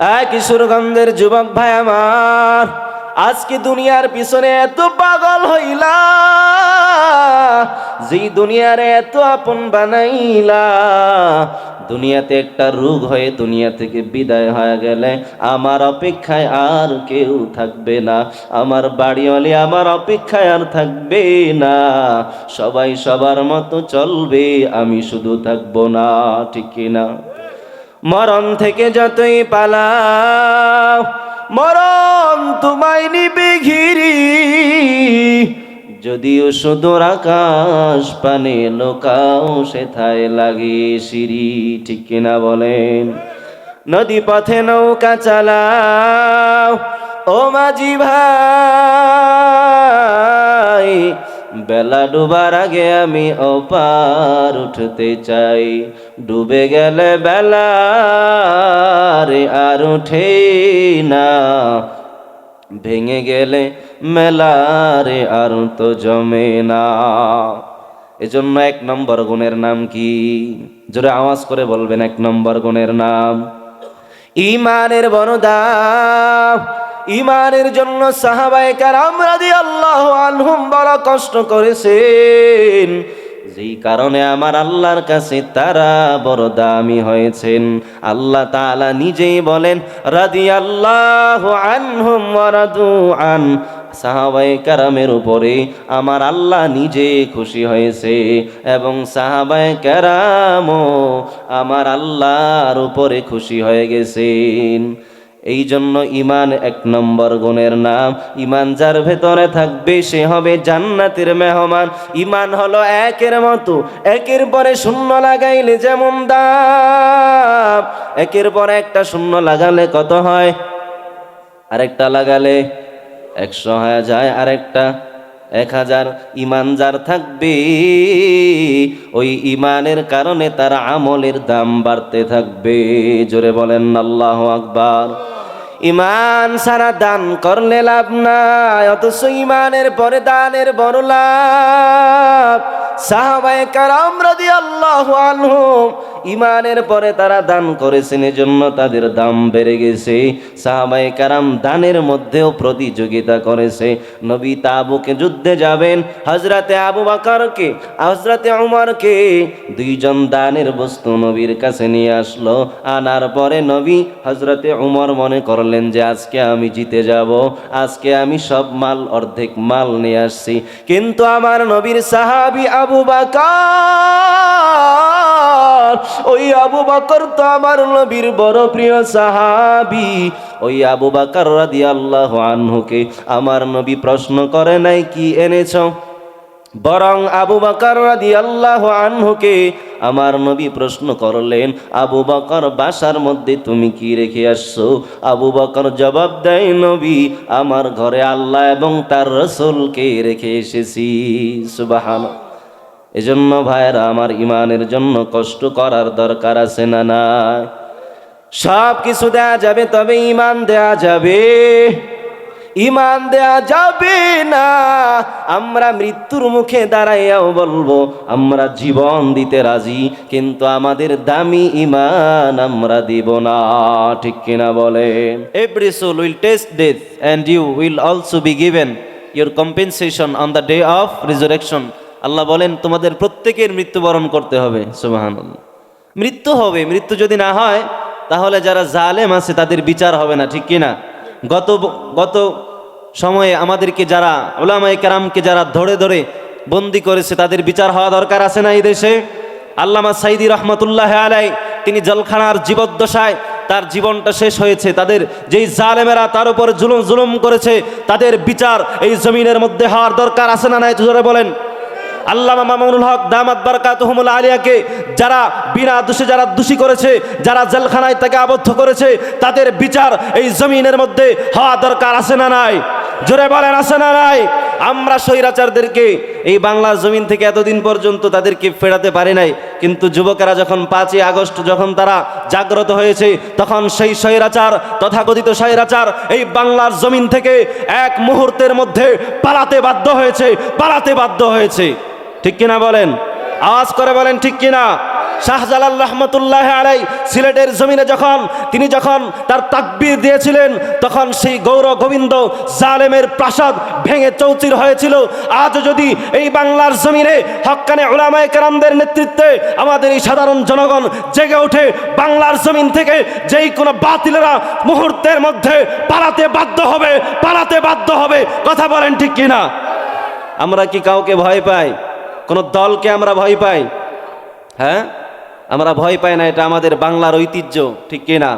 কিশোরগঞ্জের যুবক ভাই আমার, আজকে দুনিয়ার পিছনে এত পাগল হইলা, যেই দুনিয়ার এত আপন বানাইলা, দুনিয়াতে একটা রোগ হয়ে দুনিয়া থেকে বিদায় হয়ে গেলে আমার অপেক্ষায় আর কেউ থাকবে না, আমার বাড়িওয়ালি আমার অপেক্ষায় আর থাকবে না, সবাই সবার মতো চলবে, আমি শুধু থাকবো না। ঠিক কিনা? মরণ থেকে যতই পালাও, মরণ তোমায় নিবে ঘিরি, যদিও সুদূর আকাশ পানে লোকাও সেথায় লাগে সিঁড়ি। ঠিক কিনা বলেন? নদী পথে নৌকা চালাও ও মাঝি ভাই, বেলা ডুবার আগে আমি ওপার উঠতে চাই, ডুবে গেলে বেলা রে আর উঠে না, ভেঙে গেলে মেলা রে আর তো জমে না। এজন্য 1 নম্বর গুণের নাম কি? জোরে আওয়াজ করে বলবেন, 1 নম্বর গুণের নাম ঈমানের বড় দাম। ঈমানের জন্য সাহাবায়ে কেরাম রাদিয়াল্লাহু আনহুম বড় কষ্ট করেছেন, যেই কারণে আমার আল্লাহর কাছে তারা বড় দামি হয়েছেন। আল্লাহ তাআলা নিজেই বলেন, রাদিয়াল্লাহু আনহুম ওয়া রাদু আন, সাহাবায়ে কেরামের উপরে আমার আল্লাহ নিজে খুশি হয়েছে এবং সাহাবায়ে কেরামও আমার আল্লাহর উপরে খুশি হয়ে গেছেন। এই জন্য ঈমান 1 নম্বর গুণের নাম। ঈমান যার ভেতরে থাকবে সে হবে জান্নাতের মেহমান। ঈমান হলো একের মতো, একের পরে শূন্য লাগাইলে যেমন দাম, একের পরে একটা শূন্য লাগালে কত হয়? আরেকটা লাগালে 100 হয়ে যায়, আরেকটা 1000। ঈমান যার থাকবে ওই ঈমানের কারণে তার আমলের দাম বাড়তে থাকবে। জোরে বলেন আল্লাহু আকবার। ঈমান সারা দান করলে লাভ নাই, অথচ ঈমানের পরে দানের বড় লাভ। সাহাবায়ে কেরাম রাদিয়াল্লাহু আনহুম ঈমানের পরে তারা দান করেছেন, এজন্য তাদের দাম বেড়ে গেছে। সাহাবায়ে কেরাম দানের মধ্যেও প্রতিযোগিতা করেছে। নবী তাবুকে যুদ্ধে যাবেন, হযরতে আবু বকরকে হযরতে উমরকে দুইজন দানের বস্তু নবীর কাছে নিয়ে আসলো। আনার পরে নবী হযরতে উমর মনে করলেন যে আজকে আমি জিতে যাব, আজকে আমি সব মাল অর্ধেক মাল নিয়ে আসছি। কিন্তু আমার নবীর সাহাবী আবু বকর, ওই আবু বকর তো আমার নবীর বড় প্রিয় সাহাবী, ওই আবু বকর রাদিয়াল্লাহু আনহুকে আমার নবী প্রশ্ন করে নাই কি এনেছো, বরং আবু বকর রাদিয়াল্লাহু আনহুকে আমার নবী প্রশ্ন করলেন, আবু বকর বাসার মধ্যে তুমি কি রেখে আসছো? আবু বকর জবাব দেয়, নবী আমার ঘরে আল্লাহ এবং তার রাসূলকে রেখে এসেছি। সুবহানাল্লাহ। এজন্য ভাইরা আমার, ঈমানের জন্য কষ্ট করার দরকার আছে না নাই? সব কিছু দেয়া যাবে, তবে ঈমান দেয়া যাবে। ঈমান দেয়া যাবে না। আমরা মৃত্যুর মুখে দাঁড়াইয়াও বলবো আমরা জীবন দিতে রাজি, কিন্তু আমাদের দামি ঈমান আমরা দিব না। ঠিক কিনা বলেন? Every soul will test death and you will also be given your compensation on the day of resurrection. Allah বলেন তোমাদের প্রত্যেকের মৃত্যুবরণ করতে হবে। সুবহানাল্লাহ। মৃত্যু হবে। মৃত্যু যদি না হয় তাহলে যারা জালেম আছে তাদের বিচার হবে না। ঠিক কিনা? গত সময়ে আমাদেরকে যারা উলামায়ে কেরামকে যারা ধরে ধরে বন্দি করেছে তাদের বিচার হওয়া দরকার আছে না এই দেশে? আল্লামা সাইদি রহমতুল্লাহ আলাই তিনি জেলখানার জীবদ্দশায় তার জীবনটা শেষ হয়েছে। তাদের যেই জালেমেরা তার উপর জুলুম করেছে তাদের বিচার এই জমিনের মধ্যে হওয়ার দরকার আছে না নাই? জোরে বলেন। আল্লামা মামুনুল হক দামাত বারাকাতুহুমুল আলিয়াকে যারা বিনা দোষে যারা দোষী করেছে, যারা জেলখানায় তাকে আবদ্ধ করেছে, তাদের বিচার এই জমিনের মধ্যে হওয়া দরকার আছে না নাই? জোরে বলেন, আছে না নাই? আমরা স্বৈরাচারদেরকে এই বাংলার জমিন থেকে এতদিন পর্যন্ত তাদেরকে ফেরাতে পারি নাই, কিন্তু যুবকেরা যখন 5ই আগস্ট যখন তারা জাগ্রত হয়েছে, তখন সেই স্বৈরাচার তথাকথিত স্বৈরাচার এই বাংলার জমিন থেকে এক মুহূর্তের মধ্যে পালাতে বাধ্য হয়েছে। ঠিক কিনা বলেন? আওয়াজ করে বলেন ঠিক কিনা? শাহজালাল রহমতুল্লাহ আলাই সিলেটের জমিনে তিনি যখন তার তাকবীর দিয়েছিলেন, তখন সেই গৌর গোবিন্দ জালেমের প্রাসাদ ভেঙে চৌচির হয়েছিল। আজ যদি এই বাংলার জমিনে হক্কানে উলামায়ে কেরামদের নেতৃত্বে আমাদের এই সাধারণ জনগণ জেগে ওঠে, বাংলার জমিন থেকে যেই কোনো বাতিলেরা মুহূর্তের মধ্যে পালাতে বাধ্য হবে। কথা বলেন ঠিক কিনা? আমরা কি কাউকে ভয় পাই? কোন দলকে আমরা ভয় পাই? হ্যাঁ, আমরা ভয় পাই না। এটা আমাদের বাংলার ঐতিহ্য, ঠিক কিনা?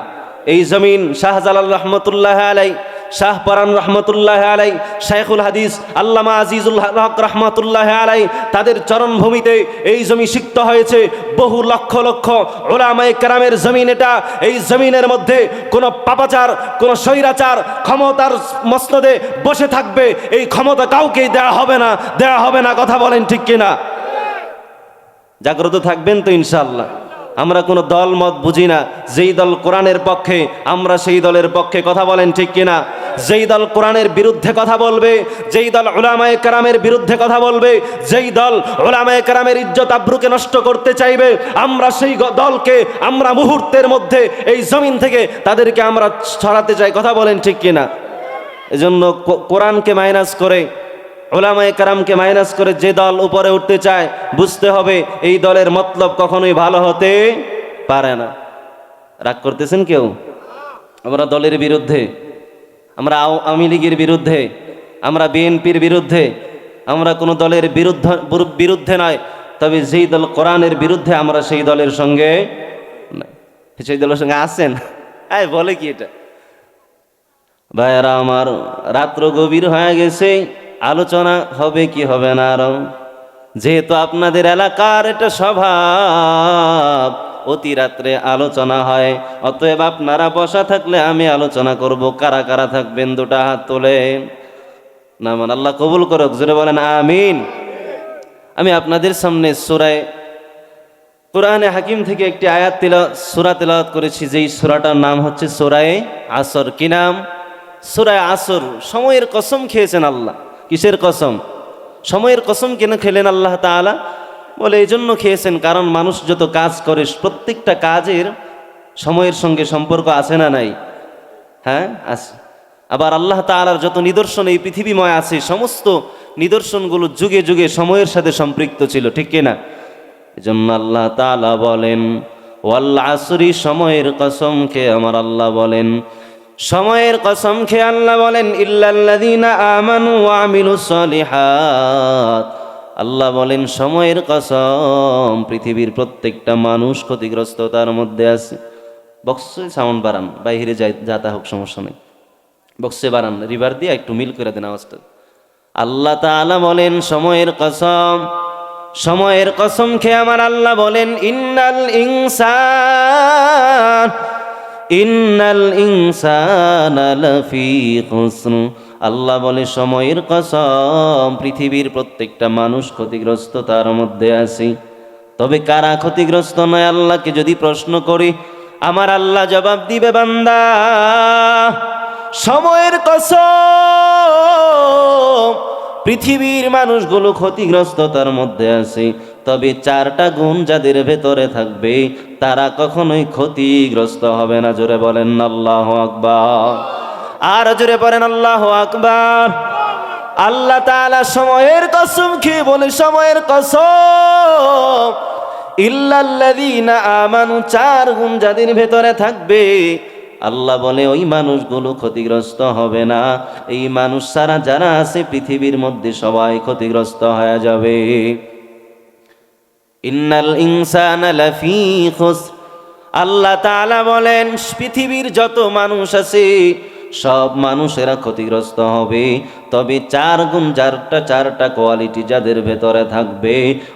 এই জমিন শাহজালাল রহমতুল্লাহ আলাই, শাহপরান রহমতুল্লাহ আলাই, শাইখুল হাদিস আল্লামা আজিজুল হক রহমতুল্লাহ আলাই, তাদের চরণভূমিতে এই জমি সিক্ত হয়েছে। বহু লক্ষ লক্ষ উলামায়ে কেরামের জমিন এটা। এই জমিনের মধ্যে কোনো পাপাচার, কোনো স্বৈরাচার ক্ষমতার মসনদে বসে থাকবে, এই ক্ষমতা কাউকেই দেয়া হবে না। কথা বলেন ঠিক কিনা? জাগ্রত থাকবেন তো ইনশাআল্লাহ। আমরা কোনো দল মত বুঝি না। যেই দল কোরআনের পক্ষে, আমরা সেই দলের পক্ষে। কথা বলেন ঠিক কিনা? যেই দল কোরআনের বিরুদ্ধে কথা বলবে, যেই দল উলামায়ে কেরামের বিরুদ্ধে কথা বলবে, যেই দল উলামায়ে কেরামের ইজ্জত আবরুকে নষ্ট করতে চাইবে, আমরা সেই দলকে আমরা মুহূর্তের মধ্যে এই জমিন থেকে তাদেরকে আমরা ছড়াতে চাই। কথা বলেন ঠিক কিনা? এজন্য কোরআনকে মাইনাস করে, উলামায়ে কেরামকে মাইনাস করে যে দল উপরে উঠতে চায়, বুঝতে হবে এই দলের মতলব কখনোই ভালো হতে পারে না। রাগ করতেছেন কেউ? আমরা দলের বিরুদ্ধে, আমরা আওয়ামী লীগের বিরুদ্ধে, আমরা বিএনপির বিরুদ্ধে, আমরা কোনো দলের বিরুদ্ধে নয়। তবে যেই দল কোরআনের বিরুদ্ধে, আমরা সেই দলের সঙ্গে সেই দলের সঙ্গে আছেন। বলে কি এটা? ভাইয়ারা আমার, রাত্র গভীর হয়ে গেছে, আলোচনা হবে কি হবে না আরো? যেহেতু আপনাদের এলাকার এটা স্বভাব, অতি রাত্রে আলোচনা হয়, অতএব আপনারা বসা থাকলে আমি আলোচনা করব। কারা কারা থাকবেন দুটা হাত তোলেন। না মানে আল্লাহ কবুল করুক, জোরে বলেন আমিন। আমি আপনাদের সামনে কোরআনে হাকিম থেকে একটি আয়াত সূরা তেলাওয়াত করেছি, যেই সূরাটার নাম হচ্ছে সূরা আসর। কি নাম? সূরা আসর। সময়ের কসম খেয়েছেন আল্লাহ। কিসের কসম? সময়ের কসম কেন খেলেন আল্লাহ তাআলা? বলে এই জন্য খেয়েছেন, কারণ মানুষ যত কাজ করে প্রত্যেকটা কাজের সময়ের সঙ্গে সম্পর্ক আছে না নাই? হ্যাঁ, আছে। আবার আল্লাহ তাআলার যত নিদর্শন এই পৃথিবীময় আছে, সমস্ত নিদর্শনগুলো যুগে যুগে সময়ের সাথে সম্পৃক্ত ছিল, ঠিক কিনা? এজন্য আল্লাহ তাআলা বলেন ওয়াল আসরি, সময়ের কসম খেয়ে আমার আল্লাহ বলেন, সময়ের কসম খেয়ে আল্লাহ বলেন ইল্লাল্লাযীনা আমানু ওয়া আমিলুস সলিহাত। আল্লাহ বলেন সময়ের কসম, পৃথিবীর প্রত্যেকটা মানুষ ক্ষতিগ্রস্ততার মধ্যে আছে। বক্সে সাউন্ড বাড়ান, বাইরে যাতা হোক সমস্যা নেই, বক্সে বাড়ান, রিভার দিয়ে একটু মিল করে দেন আওয়াজটা। আল্লাহ তাআলা বলেন সময়ের কসম, সময়ের কসম খেয়ে আমার আল্লাহ বলেন ইন্নাল ইনসানা লাফি খুসর। আল্লাহ বলে সময়ের কসম, পৃথিবীর প্রত্যেকটা মানুষ ক্ষতিগ্রস্ততার মধ্যে আছে। তবে কারা ক্ষতিগ্রস্ত নয়? আল্লাহকে যদি প্রশ্ন করি, আমার আল্লাহ জবাব দিবে বান্দা সময়ের কসম, পৃথিবীর মানুষগুলো ক্ষতিগ্রস্ততার মধ্যে আছে। তবে চারটা গুণ যাদের ভেতরে থাকবে তারা কখনোই ক্ষতিগ্রস্ত হবে না। জোরে বলেন আল্লাহু আকবার। আর জোরে বলেন আল্লাহু আকবার। আল্লাহ তাআলা সময়ের কসম খেয়ে বলে সময়ের কসম ইল্লাল্লাযীনা আমানু, চার গুণ যাদের ভেতরে থাকবে আল্লাহ বলে ওই মানুষগুলো ক্ষতিগ্রস্ত হবে না। এই মানুষ সারা যারা আছে পৃথিবীর মধ্যে সবাই ক্ষতিগ্রস্ত হয়ে যাবে। ইন্নাল ইনসানা লাফি খুসর। আল্লাহ তাআলা বলেন পৃথিবীর যত মানুষ আছে সব মানুষেরা ক্ষতিগ্রস্ত হবে। তবে চার গুণ, চারটা কোয়ালিটি যাদের ভেতরে থাকবে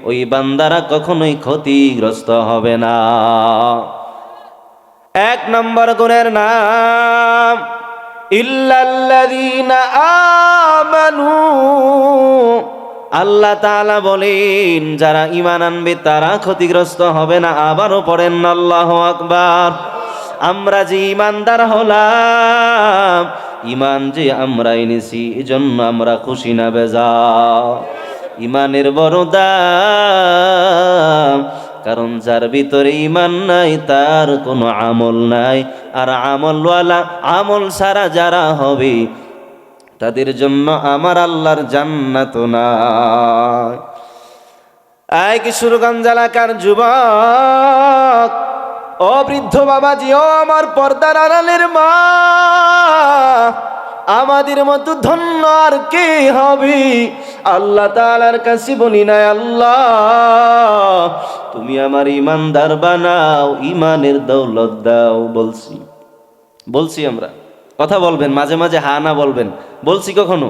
ওই বান্দারা কখনোই ক্ষতিগ্রস্ত হবে না। এক নম্বর গুণের নাম ইল্লাল্লাযীনা আমানু। আল্লাহ তাআলা বলেন যারা ঈমান আনবে তারা ক্ষতিগ্রস্ত হবে না। আবারও পড়েন আল্লাহু আকবার। আমরা যে ঈমানদার হলাম, ঈমান যে আমরা এনেছি এজন্য আমরা খুশি না বেজার। ঈমানের বড় দাম, কারণ যার ভিতরে ঈমান নাই তার কোনো আমল নাই। আর আমলওয়ালা, আমল ছাড়া যারা হবে তাদের জন্য আমার আল্লাহর জান্নাত নাই। আয় কিশোরগঞ্জ এলাকার যুবক, ও বৃদ্ধ বাবাজি, ও আমার পর্দার আড়ালের মা, আমাদের মতো ধন্য আর কে হবে? আল্লাহ তাআলার কাছে বলি না, আল্লাহ তুমি আমার ইমানদার বানাও, ইমানের দৌলত দাও। বলছি আমরা, কথা বলবেন, মাঝে মাঝে হা না বলবেন। বলছি কখনো?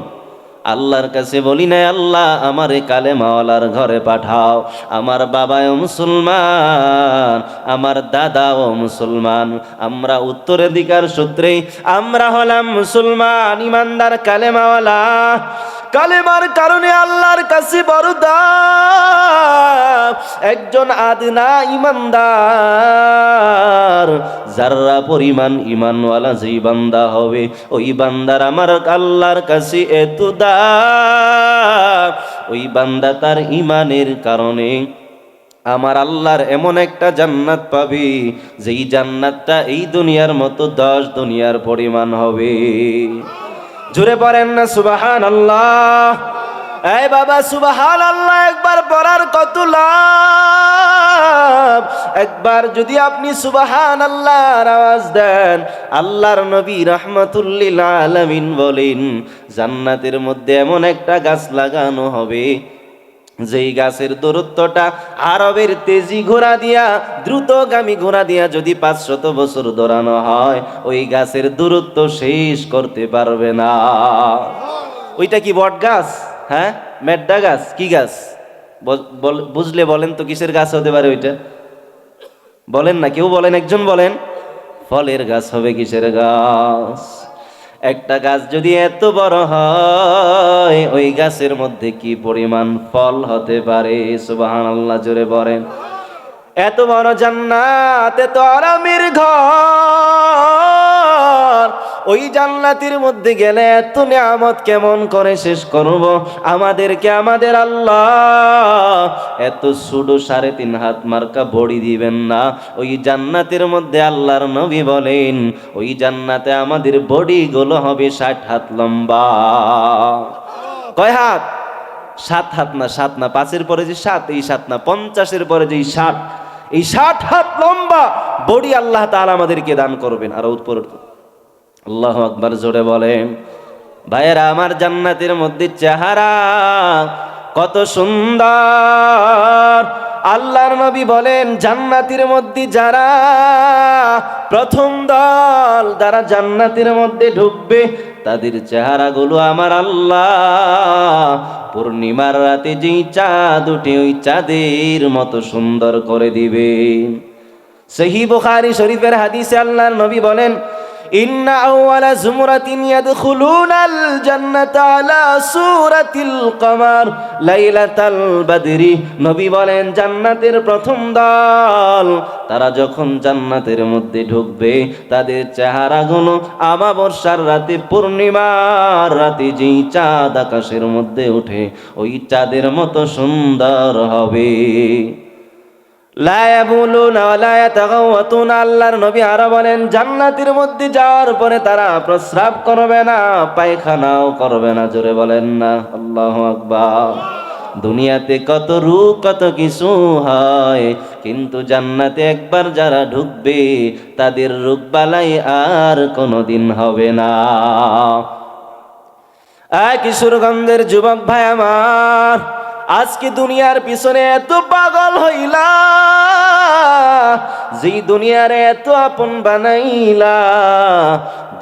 আল্লাহর কাছে বলি না, আল্লাহ আমারে কালেমাওয়ালার ঘরে পাঠাও। আমার বাবাও মুসলমান, আমার দাদাও মুসলমান, আমরা উত্তরাধিকার সূত্রে আমরা হলাম মুসলমান, ইমানদার, কালেমাওয়ালা। কালেমার কারণে আল্লাহর কাছে বড় দাম। একজন আদনা ইমানদার, যারা পরিমাণ ইমানওয়ালা যেই বান্দা হবে, ওই বান্দার আমার আল্লাহর কাছে এত দাম। ওই বান্দা তার ইমানের কারণে আমার আল্লাহর এমন একটা জান্নাত পাবে, যেই জান্নাতটা এই দুনিয়ার মতো 10 দুনিয়ার পরিমাণ হবে। জোরে পড়েন না সুবহানাল্লাহ। এই বাবা, সুবহানাল্লাহ একবার পড়ার কত লাভ! একবার যদি আপনি সুবহানাল্লাহর আওয়াজ দেন, আল্লাহর নবী রাহমাতুল লিল আলামিন বলেন, জান্নাতের মধ্যে এমন একটা গাছ লাগানো হবে, যেই গাছের দূরত্বটা আরবের তেজি ঘোড়া দিয়া, দ্রুতগামী ঘোড়া দিয়া যদি 500 বছর দৌড়ানো হয়, ওই গাছের দূরত্ব শেষ করতে পারবে না। ওইটা কি বট গাছ? হ্যাঁ, মেড্ডা গাছ? কি গাছ বুঝলে বলেন তো, কিসের গাছ হতে পারে ওইটা? বলেন না, কেউ বলেন, একজন বলেন। ফলের গাছ হবে। কিসের গাছ? একটা গাছ যদি এত বড় হয়, ওই গাছের মধ্যে কি পরিমাণ ফল হতে পারে? সুবহানাল্লাহ, জোরে বলেন। এত বড় জান্নাত, এত আরামের ঘর, ওই জান্নাতের মধ্যে গেলে এত নিয়ামত কেমন করে শেষ করব? আমাদেরকে আমাদের আল্লাহ এত সুডো 3.5 হাত মার্কা বড়ি দিবেন না। ওই জান্নাতের মধ্যে আল্লাহর নবী বলেন, ওই জান্নাতে আমাদের বডিগুলো হবে 60 হাত লম্বা। কয় হাত? 7 হাত না, 7 না, 5-এর পরে যে 7, এই 7 না, 50-এর পরে যে 60, এই 60 হাত লম্বা বডি আল্লাহ তাআলা আমাদেরকে দান করবেন। আর উপর আল্লাহু আকবার, জোরে বলেন। ভাইয়েরা আমার, জান্নাতের মধ্যে চেহারা কত সুন্দর! আল্লাহর নবী বলেন, জান্নাতের মধ্যে যারা প্রথম দল, যারা জান্নাতের মধ্যে ঢুকবে, তাদের চেহারাগুলো আমার আল্লাহ পূর্ণিমার রাতে যেই চাঁদ ওঠে, ওই চাঁদের মতো সুন্দর করে দিবে। সহিহ বুখারী শরীফের হাদিসে আল্লাহর নবী বলেন, ইন্না আউয়ালা জুমরাতিন ইয়াদখুলুনাল জান্নাতা আলা সূরাতিল কমার লাইলাতাল বদরি। নবী বলেন, জান্নাতের প্রথম দল তারা যখন জান্নাতের মধ্যে ঢুকবে, তাদের চেহারাগুলো আমাবস্যার রাতে, পূর্ণিমার রাতে যেই চাঁদ আকাশের মধ্যে ওঠে, ওই চাঁদের মতো সুন্দর হবে। লা ইয়াবুলুনা ওয়া লা ইয়াতাগাওয়াতুনা। আল্লাহর নবী আরো বলেন, জান্নাতের মধ্যে যাওয়ার পরে তারা প্রস্রাব করবে না, পায়খানাও করবে না। জোরে বলেন না আল্লাহু আকবার। দুনিয়াতে কত রূপ, কত কিছু হয়, কিন্তু জান্নাতে একবার যারা ঢুকবে, তাদের রোগ বালাই আর কোনোদিন হবে না। কিশোরগঞ্জের যুবক ভাই আমার, আজকে দুনিয়ার পিছনে এত পাগল হইলা, যেই দুনিয়ারে এত আপন বানাইলা,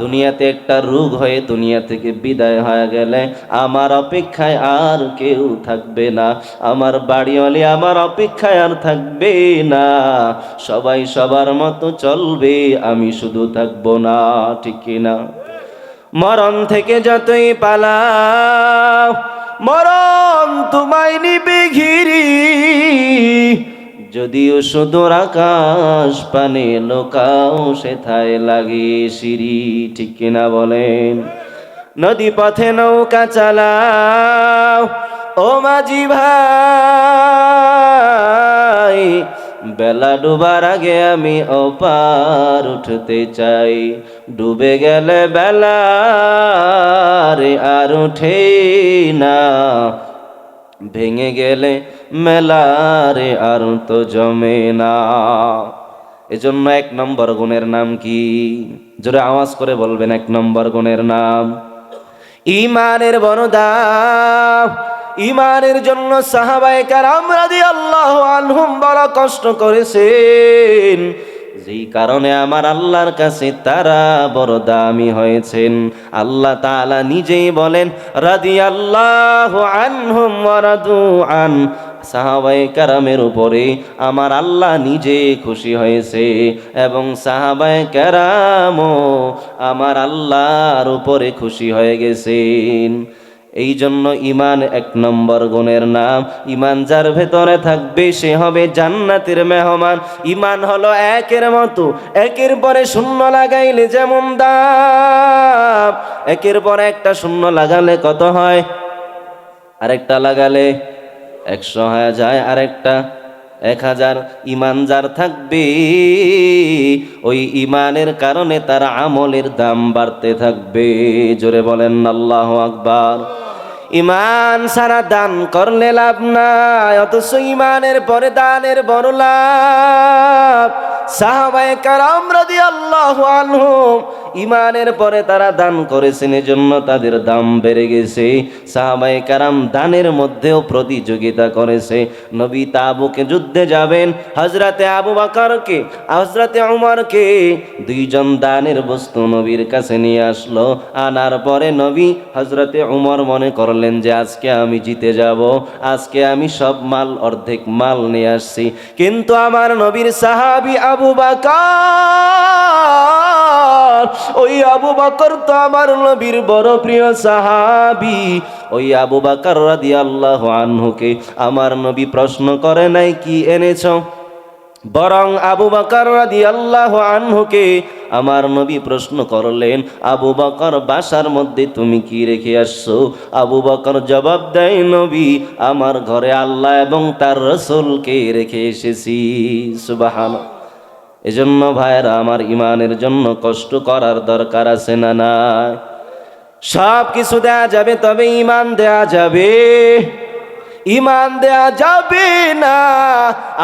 দুনিয়াতে একটা রোগ হয়ে দুনিয়া থেকে বিদায় হয়ে গেলে আমার অপেক্ষায় আর কেউ থাকবে না। আমার বাড়িওয়ালি আমার অপেক্ষায় আর থাকবে না। সবাই সবার মতো চলবে, আমি শুধু থাকবো না। ঠিক কিনা? মরণ থেকে যতই পালাও, মরণ তোমায় নিবে ঘিরি। যদিও সুদূর আকাশ পানে লোকাও সেথায় লাগে সিঁড়ি। ঠিক কিনা বলেন? নদী পথে নৌকা চালাও ও মাঝি ভাই, বেলা ডুবার আগে আমি ওপার উঠতে চাই। ডুবে গেলে বেলা রে আর ওঠে না, ভেঙে গেলে মেলা রে আর তো জমে না। এজন্য 1 নম্বর গুণের নাম কি? জোরে আওয়াজ করে বলবেন 1 নম্বর গুণের নাম ঈমানের বড় দাম। ঈমানের জন্য সাহাবায়ে কেরাম রাদিয়াল্লাহু আনহুম বড় কষ্ট করেছেন, যেই কারণে আমার আল্লাহর কাছে তারা বড় দামি হয়েছেন। আল্লাহ তাআলা নিজেই বলেন রাদিয়াল্লাহু আনহুম ওয়া রাদু আন। সাহাবায়ে কেরামের উপরে আমার আল্লাহ নিজে খুশি হয়েছে এবং সাহাবায়ে কেরামও আমার আল্লাহর উপরে খুশি হয়ে গেছেন। এই জন্য ঈমান 1 নম্বর গুণের নাম। ঈমান যার ভেতরে থাকবে সে হবে জান্নাতের মেহমান। ঈমান হলো একের মতো, একের পরে শূন্য লাগাইলে যেমন দাম, একের পরে একটা শূন্য লাগালে কত হয়? আরেকটা লাগালে 100 হয়ে যায়, আরেকটা 1000। ঈমান যার থাকবে ওই ঈমানের কারণে তার আমলের দাম বাড়তে থাকবে। জোরে বলেন আল্লাহু আকবার। ঈমান সারা দান করলে লাভ নাই, অথচ ঈমানের পরে দানের বড় লাভ। সাহাবায়ে কেরাম রাদিয়াল্লাহু আনহুম ঈমানের পরে তারা দান করেছেন, এজন্য তাদের দাম বেড়ে গেছে। সাহাবায়ে কেরাম দানের মধ্যেও প্রতিযোগিতা করেছে। নবী তাবুকে যুদ্ধে যাবেন, হযরতে আবু বকরকে হযরতে উমরকে দুইজন দানের বস্তু নবীর কাছে নিয়ে আসলো। আনার পরে নবী হযরতে উমর মনে করলেন যে আজকে আমি জিতে যাব, আজকে আমি সব মাল অর্ধেক মাল নিয়ে আসছি। কিন্তু আমার নবীর সাহাবী আবু বকর, ওই আবু বকর তো আমার নবীর বড় প্রিয় সাহাবী। ওই আবু বকর রাদিয়াল্লাহু আনহুকে আমার নবী প্রশ্ন করে নাই কি এনেছো, বরং আবু বকর রাদিয়াল্লাহু আনহুকে আমার নবী প্রশ্ন করলেন, আবু বকর বাসার মধ্যে তুমি কি রেখে আসছো? আবু বকর জবাব দেয়, নবী আমার ঘরে আল্লাহ এবং তার রাসূলকে রেখে এসেছি। সুবহানাল্লাহ। এজন্য ভাইরা আমার, ঈমানের জন্য কষ্ট করার দরকার আছে না নাই? সব কিছু দেয়া যাবে, তবে ঈমান দেয়া যাবে। ঈমান দেয়া যাবে না।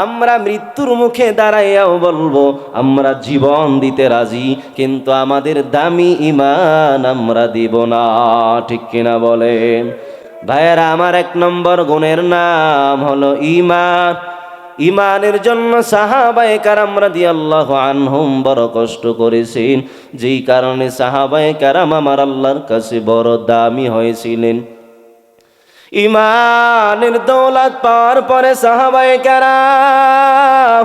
আমরা মৃত্যুর মুখে দাঁড়াইয়াও বলবো আমরা জীবন দিতে রাজি, কিন্তু আমাদের দামি ঈমান আমরা দিব না। ঠিক কিনা বলেন? ভাইয়েরা আমার, 1 নম্বর গুণের নাম হলো ঈমান। ঈমানের জন্য সাহাবায়ে কেরাম রাদিয়াল্লাহু আনহুম বড় কষ্ট করেছেন, যেই কারণে সাহাবায়ে কেরাম আমার আল্লাহর কাছে বড় দামি হয়েছিলেন। ঈমানের দৌলত পাওয়ার পরে সাহাবায়ে কেরাম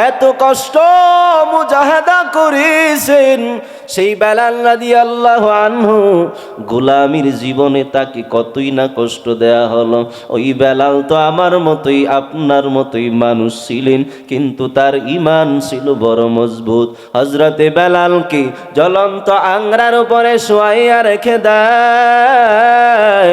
এত কষ্ট মুজাহাদা করেছেন। সেই বেলাল রাদিয়াল্লাহু আনহু গোলামীর জীবনে তাকে কতই না কষ্ট দেয়া হলো। ওই বেলাল তো আমার মতোই আপনার মতোই মানুষ ছিলেন, কিন্তু তার ঈমান ছিল বড় মজবুত। হযরতে বেলালকে জ্বলন্ত আংরার উপরে শোয়াইয়া রেখে দেয়,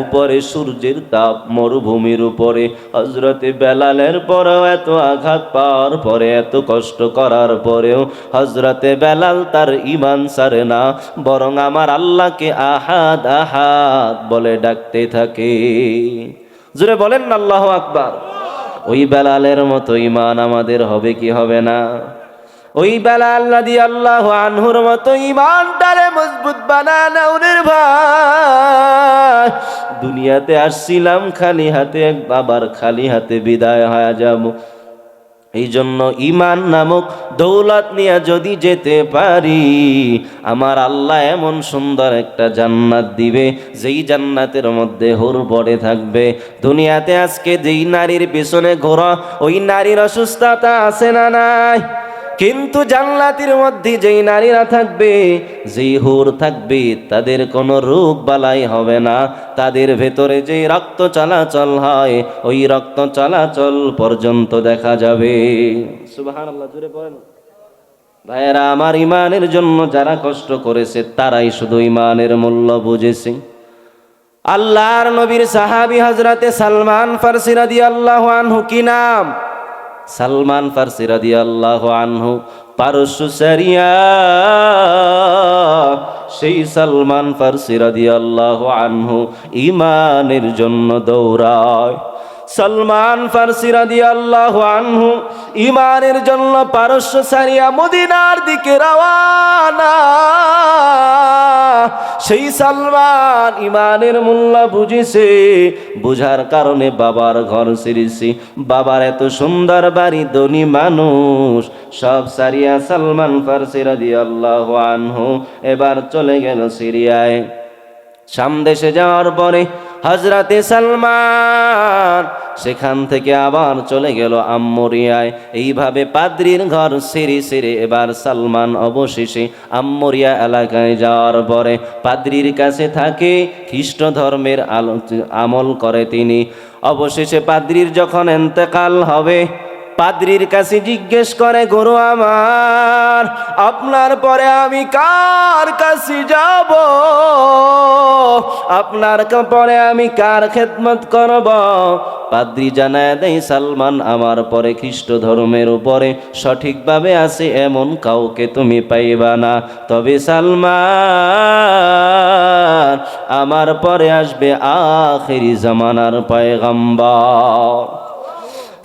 উপরে সূর্যের তাপ, মরুভূমির উপরে। হযরতে বেলালের পরেও এত আঘাত পাওয়ার পরে, এত কষ্ট করার পরেও হযরতে বেলাল তার ঈমান ছাড়ে না, বরং আমার আল্লাহকে আহাদ আহাদ বলে ডাকতে থাকে। জোরে বলেন না আল্লাহু আকবার। ওই বেলালের মতো ঈমান আমাদের হবে কি হবে না? ওই বেলাল রাদিয়াল্লাহু আনহুর মতো ঈমানটারে মজবুত বানানো রে ভাই। দুনিয়াতে আসছিলাম খালি হাতে, আবার খালি হাতে বিদায় হয়ে যাব। এই জন্য ঈমান নামক দৌলত নিয়ে যদি যেতে পারি, আমার আল্লাহ এমন সুন্দর একটা জান্নাত দিবে, যেই জান্নাতের মধ্যে হুর পড়ে থাকবে। দুনিয়াতে আজকে যেই নারীর পিছনে ঘোরা, ওই নারীর অসুস্থতা আছে না নাই? কিন্তু জান্নাতের মধ্যে যেই নারীরা থাকবে, যেই হুর থাকবে, তাদের কোনো রোগ বালাই হবে না। তাদের ভেতরে যে রক্ত চলাচল হয়, ওই রক্ত চলাচল পর্যন্ত দেখা যাবে। সুবহানাল্লাহ, জোরে বলেন। ভাইয়েরা আমার, ঈমানের জন্য যারা কষ্ট করেছে তারাই শুধু ঈমানের মূল্য বুঝেছে। আল্লাহর নবীর সাহাবী হযরতে সালমান ফারসি রাদিয়াল্লাহু আনহু, কি নাম? সালমান ফারসি রাদিয়াল্লাহু আনহু পারস্য সিরিয়া, সেই সালমান ফারসি রাদিয়াল্লাহু আনহু ঈমানের জন্য দৌড়ায়। সালমান ফারসি রাদিয়াল্লাহু আনহু ঈমানের জন্য পারস্য সিরিয়া মদিনার দিকে রওয়ানা। সেই সালমান ঈমানের মূল্য বুঝেছে, বুঝার কারণে বাবার ঘর ছেড়েছে। বাবার এত সুন্দর বাড়ি, ধনী মানুষ, সব সারিয়া সালমান ফারসি রাদিয়াল্লাহু আনহু এবার চলে গেল সিরিয়ায়। শাম দেশে যাওয়ার পরে হযরতে সালমান সেখান থেকে আবার চলে গেল আম্মরিয়ায়। এইভাবে পাদ্রীর ঘর ছেড়ে ছেড়ে এবার সালমান অবশেষে আম্মরিয়া এলাকায় যাওয়ার পরে পাদ্রীর কাছে থাকে, খ্রিস্ট ধর্মের আমল করে তিনি। অবশেষে পাদ্রীর যখন ইন্তেকাল হবে, পাদ্রীর কাছে জিজ্ঞেস করে, গুরু আমার, আপনার পরে আমি কার কাছে যাব? আপনার পরে আমি কার খেদমত করব? পাদ্রী জানায় দেয়, সালমান আমার পরে খ্রিস্ট ধর্মের উপরে সঠিকভাবে আছে এমন কাউকে তুমি পাইবা না। তবে সালমান আমার পরে আসবে আখিরি জামানার পয়গম্বর।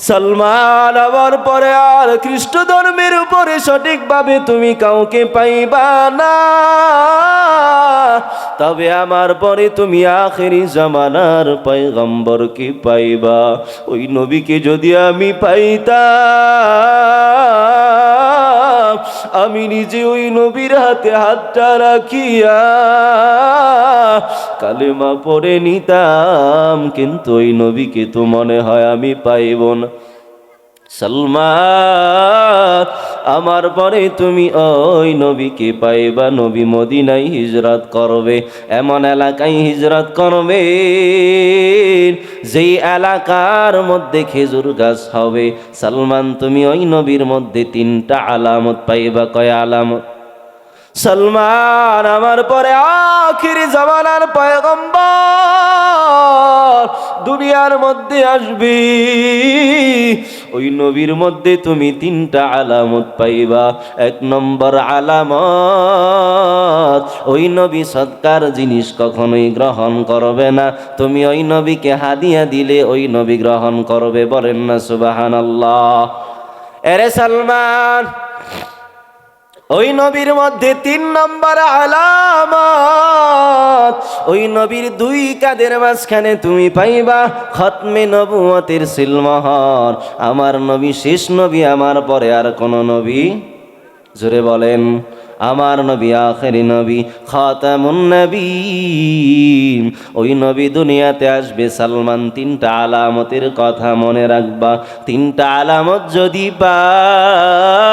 সালমান আমার পরে আর খ্রিস্ট ধর্মের উপরে সঠিকভাবে তুমি কাউকে পাইবা না, তবে আমার পরে তুমি আখেরি জামানার পয়গম্বরকে পাইবা। ওই নবীকে যদি আমি পাইতাম, আমি নিজে ওই নবীর হাতে হাতটা রাখিয়া কালেমা পড়ে নিতাম, কিন্তু ওই নবীকে তো মনে হয় আমি পাইব না। সালমান আমার পরে তুমি ওই নবীকে পাইবা। নবী মদিনায় হিজরত করবে, এমন এলাকায় হিজরত করবে যেই এলাকার মধ্যে খেজুর গাছ হবে। সালমান তুমি ওই নবীর মধ্যে 3টা আলামত পাইবা। কয় আলামত? সালমান আমার পরে আখিরি জামানার পয়গম্বর দুনিয়ার মধ্যে আসবি, ওই নবীর মধ্যে তুমি 3টা আলামত পাইবা। 1 নম্বর আলামত, ওই নবী সৎকার জিনিস কখনোই গ্রহণ করবে না। তুমি ওই নবীকে হাদিয়া দিলে ওই নবী গ্রহণ করবে। বলেন না সুবহানাল্লাহ। এরে সালমান, ওই নবীর মধ্যে 3 নম্বর আলামত, ওই নবীর 2 কাঁধের মাঝখানে তুমি পাইবা খতমে নবুয়তের সিলমোহর। আমার নবী শেষ নবী, আমার পরে আর কোন নবী, জোরে বলেন, আমার নবী আখেরি নবী, খাতামুন নবীন। ওই নবী দুনিয়াতে আসবে। সালমান 3টা আলামতের কথা মনে রাখবা। 3টা আলামত যদি পাও,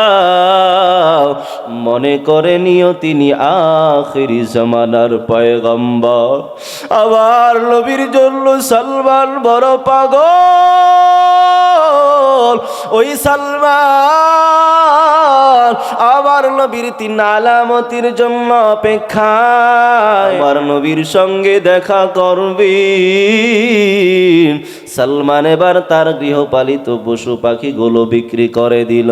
মনে করে নিও তিনি আখেরি জামানার পয়গম্বর। আবার নবীর জন্য সালমান বড় পাগল। ওই সালমান আবার নবীর 3 আলামতের জন্য অপেক্ষায়, আমার নবীর সঙ্গে দেখা করবি। সালমান এবার তার গৃহপালিত পশু পাখিগুলো বিক্রি করে দিল।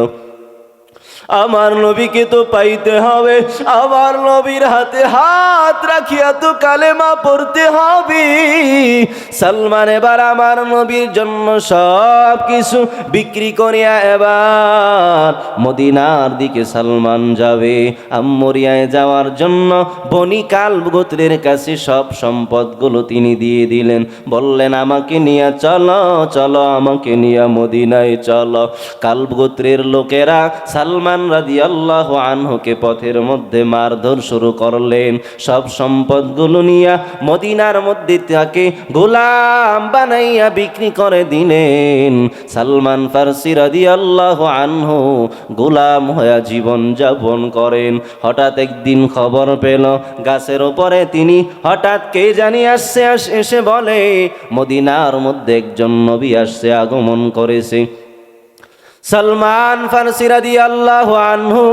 আমার নবীকে তো পাইতে হবে, আমার নবীর হাতে হাত রাখিয়া তো কালেমা পড়তে হবে। সালমান এবার আমার নবীর জন্য সব কিছু বিক্রি করিয়া এবার মদিনার দিকে সালমান যাবে। আম্মরিয়ায় যাওয়ার জন্য বনি কালব গোত্রের কাছে সব সম্পদগুলো তিনি দিয়ে দিলেন। বললেন, আমাকে নিয়ে চলো, চলো আমাকে নিয়ে মদিনায় চলো। কালব গোত্রের লোকেরা সালমান রাদিয়াল্লাহু আনহুকে পথের মধ্যে মারধর শুরু করলেন। সব সম্পদগুলো নিয়ে মদিনার মধ্যে তাকে গোলাম বানাইয়া বিক্রি করে দিলেন। সালমান ফারসি রাদিয়াল্লাহু আনহু গোলাম হয়ে জীবন যাপন করেন। হঠাৎ একদিন খবর পেল গাছের উপরে তিনি, হঠাৎ কে জানি আসছে, এসে বলে মদিনার মধ্যে একজন নবী আসছে, আগমন করেছে। সালমান ফারসি রাদিয়াল্লাহু আনহু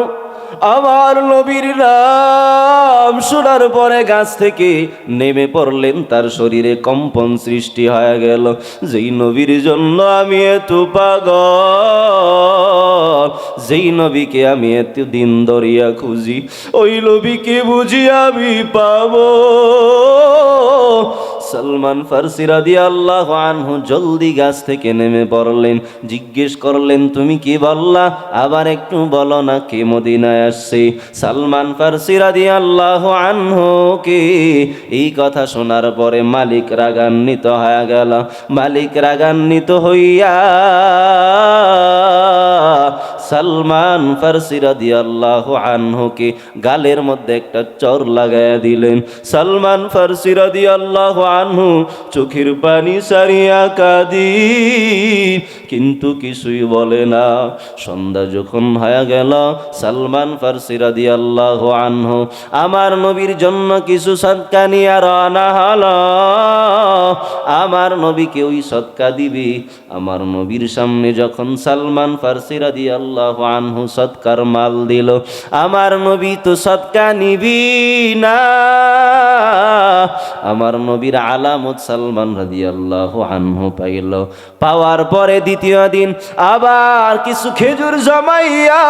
আমার নবীর নাম শোনার পরে গাছ থেকে নেমে পড়লেন, তার শরীরে কম্পন সৃষ্টি হয়ে গেল। যেই নবীর জন্য আমি এত পাগল, যেই নবীকে আমি এত দিন ধরিয়া খুঁজি, ওই নবীকে বুঝি আমি পাবো। সালমান ফারসি রাদিয়াল্লাহু আনহু জলদি গাছ থেকে নেমে পড়লেন, জিজ্ঞেস করলেন তুমি কি বললা, আবার একটু বলো না কে মদিনায় আসছে। সালমান ফারসি রাদিয়াল্লাহু আনহু কে এই কথা শোনার পরে মালিক রাগান্বিত হয়ে গেল। মালিক রাগান্বিত হইয়া সালমান ফারসি রাদিয়াল্লাহু আনহুকে গালের মধ্যে একটা চর লাগাইয়া দিলেন। সালমান ফারসি রাদিয়াল্লাহু আনহু চোখের পানি সারিয়া কাঁদি, কিন্তু কিছুই বলে না। সন্ধ্যা যখন হয়ে গেল, সালমান ফারসি রাদিয়াল্লাহু আনহু আমার নবীর জন্য কিছু সদকা নিয়ে রওনা হলো। আমার নবীকে ওই সদকা দিবে। আমার নবীর সামনে যখন সালমান ফারসি রাদিয়াল্লাহু আনহু সদকার মাল দিল, আমার নবী তো সদকা নিবি না। আমার নবীর আলামত সালমান রাদিয়াল্লাহু আনহু পাইল। পাওয়ার পরে দ্বিতীয় দিন আবার কিছু খেজুর জমাইয়া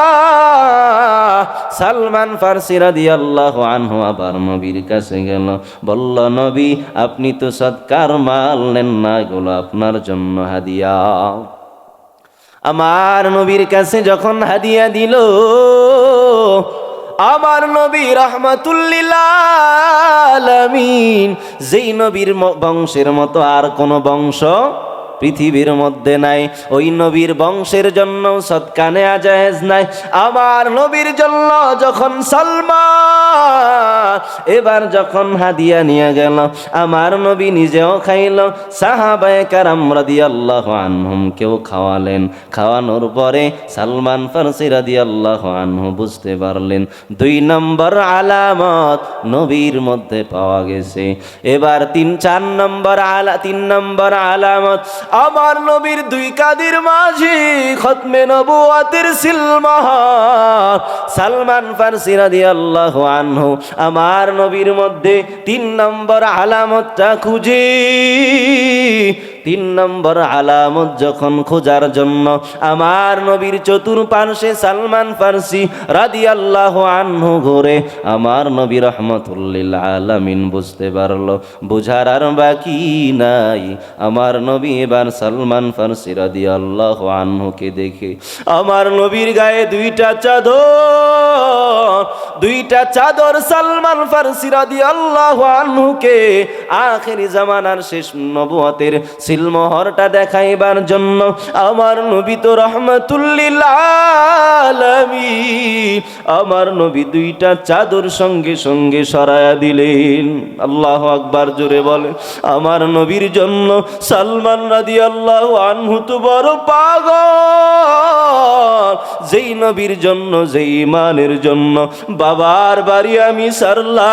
সালমান ফারসি রাদিয়াল্লাহু আনহু আবার নবীর কাছে গেল, বলল নবী আপনি তো সদকার মাল নেন না, এগুলো আপনার জন্য হাদিয়া। আমার নবীর কাছে যখন হাদিয়া দিল, আমার নবী রাহমাতুল লিল আলামিন, যেই নবীর বংশের মতো আর কোন বংশ পৃথিবীর মধ্যে নাই, ওই নবীর বংশের জন্য সদকা নেওয়া জায়েজ নাই। আমার নবীর জন্য যখন সালমান এবার যখন হাদিয়া নিয়ে গেল, আমার নবী নিজেও খাইল, সাহাবায়ে কেরাম রাদিয়াল্লাহু আনহুম কেউ খাওয়ালেন। খাওয়ানোর পরে সালমান ফারসি রাদিয়াল্লাহু আনহু বুঝতে পারলেন 2 নম্বর আলামত নবীর মধ্যে পাওয়া গেছে। এবার 3 নম্বর আলামত, আমার নবীর 2 কাঁধের মাঝে খতমে নবুয়তের সিলমোহর। সালমান ফারসি রাদিয়াল্লাহু আনহু আমার নবীর মধ্যে 3 নম্বর আলামতটা খুঁজি। 3 নম্বর আলামত যখন খোঁজার জন্য আমার নবীর চতুর্পার্শ্বে সালমান ফারসি রাদিয়াল্লাহু আনহু ঘুরে, আমার নবী রাহমাতুল লিল আলামিন বুঝতে পারলো, বুঝার আর বাকি নাই। আমার নবী এবার সালমান ফারসি রাদিয়াল্লাহু আনহুকে দেখে, আমার নবীর গায়ে 2টা চাদর সালমান ফারসি রাদিয়াল্লাহু আনহুকে আখেরি জামানার শেষ নবুয়তের সিলমোহরটা দেখাইবার জন্য আমার নবী তো রাহমাতুল লিল আলামিন, আমার নবী 2টা চাদর সঙ্গে সঙ্গে সরায়া দিলেন। আল্লাহু আকবার জোরে বলে। আমার নবীর জন্য সালমান রাদিয়াল্লাহু আনহু তো বড় পাগল, যেই নবীর জন্য, যেই ইমানের জন্য বাবার বাড়ি আমি সারলাম,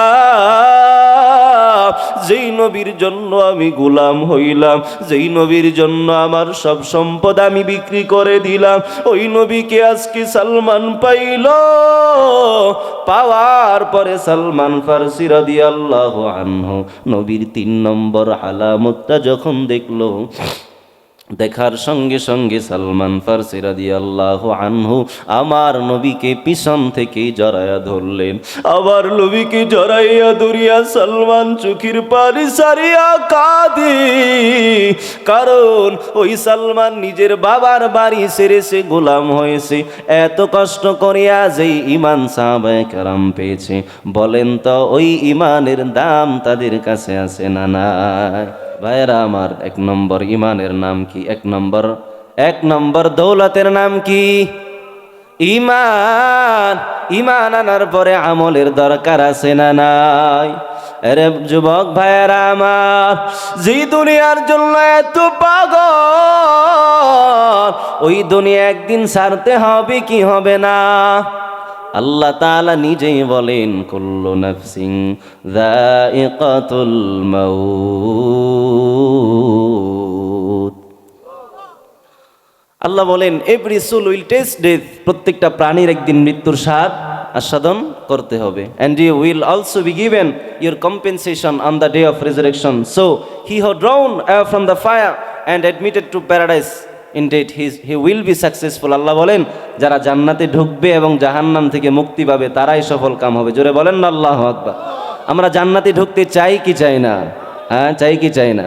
যেই নবীর জন্য আমি গোলাম হইলাম, যেই নবীর জন্য আমার সব সম্পদ আমি বিক্রি করে দিলাম, ওই নবীকে আজকে সালমান পাইল। পাওয়ার পরে সালমান ফারসি রাদিয়াল্লাহু আনহু নবীর 3 নম্বর আলামতটা যখন দেখলো, দেখার সঙ্গে সঙ্গে সালমান ফারসি রাদিয়াল্লাহু আনহু আমার নবীকে পিছন থেকে জড়াইয়া ধরলেন। আবার নবীকে জড়াইয়া ধরিয়া সালমান চোখের পানি সারিয়া কাঁদে, কারণ ওই সালমান নিজের বাবার বাড়ি ছেড়ে সে গোলাম হয়েছে, এত কষ্ট করিয়া যেই ঈমান সাহাবায়ে কেরাম পেয়েছে, বলেন তো ওই ঈমানের দাম তাদের কাছে আছে না নাই? ভাইরা আমার, 1 নম্বর ইমানের নাম কি? 1 নম্বর দৌলতের নাম কি? ইমান। ইমান আনার পরে আমলের দরকার আছে না নাই? আরে যুবক ভাইরা আমার, যে দুনিয়ার জন্য এত পাগল, ওই দুনিয়া একদিন ছাড়তে হবে কি হবে না? আল্লাহ তাআলা নিজেই বলেন, কুল্লু নাফসিন যায়িকাতুল মাউত। আল্লাহ বলেন every soul will test death, প্রত্যেকটা প্রাণীর একদিন মৃত্যুর স্বাদ আস্বাদন করতে হবে। And you will also be given your compensation on the day of resurrection. So he who drawn from the fire and admitted to paradise, indeed he will be successful. আল্লাহ বলেন যারা জান্নাতে ঢুকবে এবং জাহান্নাম থেকে মুক্তি পাবে তারাই সফল কাম হবে। জোরে বলেন না আল্লাহু আকবার। আমরা জান্নাতে ঢুকতে চাই কি চাই না? হ্যাঁ, চাই কি চাই না?